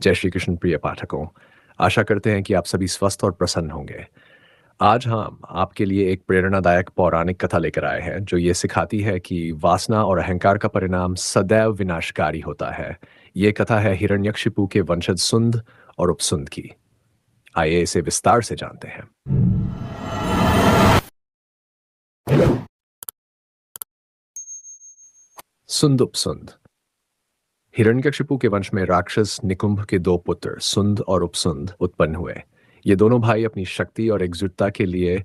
जय श्री कृष्ण प्रिय पाठकों। आशा करते हैं कि आप सभी स्वस्थ और प्रसन्न होंगे। आज हम आपके लिए एक प्रेरणादायक पौराणिक कथा लेकर आए हैं जो ये सिखाती है कि वासना और अहंकार का परिणाम सदैव विनाशकारी होता है। ये कथा है हिरण्यकशिपु के वंशज सुंद और उपसुंद की। आइए इसे विस्तार से जानते हैं। सुंद उपसुंद। हिरण्यकशिपु के वंश में राक्षस निकुंभ के दो पुत्र सुंद और उपसुंद उत्पन्न हुए। ये दोनों भाई अपनी शक्ति और एकजुटता के लिए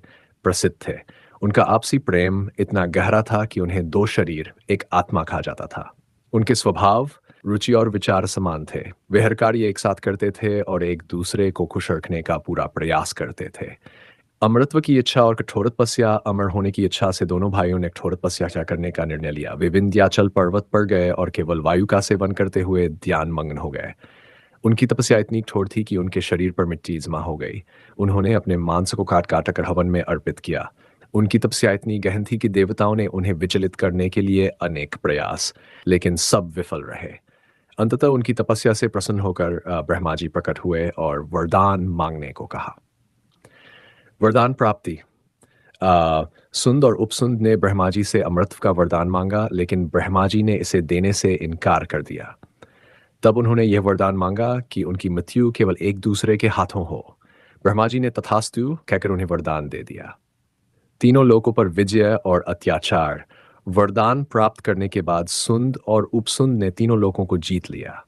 प्रसिद्ध थे। उनका आपसी प्रेम इतना गहरा था कि उन्हें दो शरीर एक आत्मा कहा जाता था। उनके स्वभाव, रुचि और विचार समान थे। वे हर कार्य एक साथ करते थे और एक दूसरे को खुश रखने का पूरा प्रयास करते थे। अमरत्व की इच्छा और कठोर तपस्या, अमर होने की इच्छा से दोनों भाइयों ने कठोर तपस्या करने का निर्णय लिया। वे विंध्याचल पर्वत पर गए और केवल वायु का सेवन करते हुए ध्यान मग्न हो गए। उनकी तपस्या इतनी कठोर थी कि उनके शरीर पर मिट्टी जमा हो गई। उन्होंने अपने मांस को काट काट कर हवन में अर्पित किया। उनकी तपस्या इतनी गहन थी कि देवताओं ने उन्हें विचलित करने के लिए अनेक प्रयास, लेकिन सब विफल रहे। अंततः उनकी तपस्या से प्रसन्न होकर ब्रह्मा जी प्रकट हुए और वरदान मांगने को कहा। वरदान प्राप्ति। सुंद और उपसुंद ने ब्रह्मा जी से अमृत का वरदान मांगा, लेकिन ब्रह्मा जी ने इसे देने से इनकार कर दिया। तब उन्होंने यह वरदान मांगा कि उनकी मृत्यु केवल एक दूसरे के हाथों हो। ब्रह्मा जी ने तथास्तु कहकर उन्हें वरदान दे दिया। तीनों लोकों पर विजय और अत्याचार। वरदान प्राप्त करने के बाद सुंद और उपसुंद ने तीनों लोकों को जीत लिया।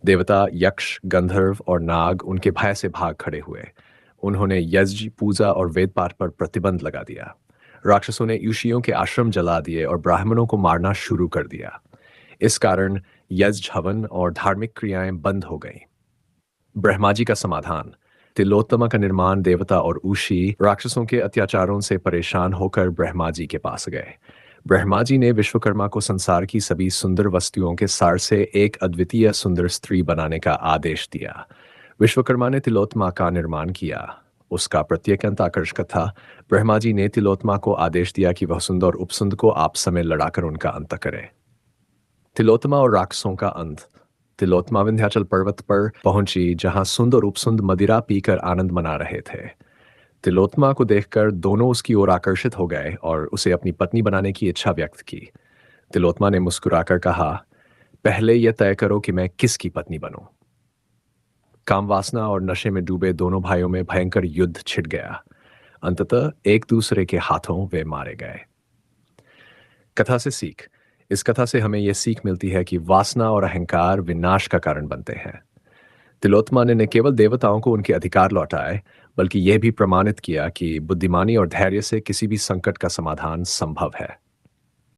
देवता, यक्ष, गंधर्व और नाग उनके भय से भाग खड़े हुए। उन्होंने यज्ञ, पूजा और वेद पाठ पर प्रतिबंध लगा दिया। राक्षसों ने ऋषियों के आश्रम जला दिए और ब्राह्मणों को मारना शुरू कर दिया। इस कारण यज्ञ, हवन और धार्मिक क्रियाएं बंद हो गईं। ब्रह्मा जी का समाधान। तिलोत्तमा का निर्माण। देवता और ऋषि राक्षसों के अत्याचारों से परेशान होकर ब्रह्मा जी के पास गए। ब्रह्मा जी ने विश्वकर्मा को संसार की सभी सुंदर वस्तुओं के सार से एक अद्वितीय सुंदर स्त्री बनाने का आदेश दिया। विश्वकर्मा ने तिलोत्तमा का निर्माण किया। उसका प्रत्येक अंत आकर्षक था। ब्रह्मा जी ने तिलोत्तमा को आदेश दिया कि वह सुंद और उपसुंद को आपस में लड़ाकर उनका अंत करे। तिलोत्तमा और राक्षसों का अंत। तिलोत्तमा विंध्याचल पर्वत पर पहुंची, जहां सुंद और उपसुंद मदिरा पीकर आनंद मना रहे थे। तिलोत्तमा को देखकर दोनों उसकी ओर आकर्षित हो गए और उसे अपनी पत्नी बनाने की इच्छा व्यक्त की। तिलोत्तमा ने मुस्कुराकर कहा, पहले यह तय करो कि मैं किसकी पत्नी बनूं। काम वासना और नशे में डूबे दोनों भाइयों में भयंकर युद्ध छिड़ गया। अंततः एक दूसरे के हाथों वे मारे गए। कथा से सीख। इस कथा से हमें यह सीख मिलती है कि वासना और अहंकार विनाश का कारण बनते हैं। तिलोत्तमा ने न केवल देवताओं को उनके अधिकार लौटाए, बल्कि यह भी प्रमाणित किया कि बुद्धिमानी और धैर्य से किसी भी संकट का समाधान संभव है।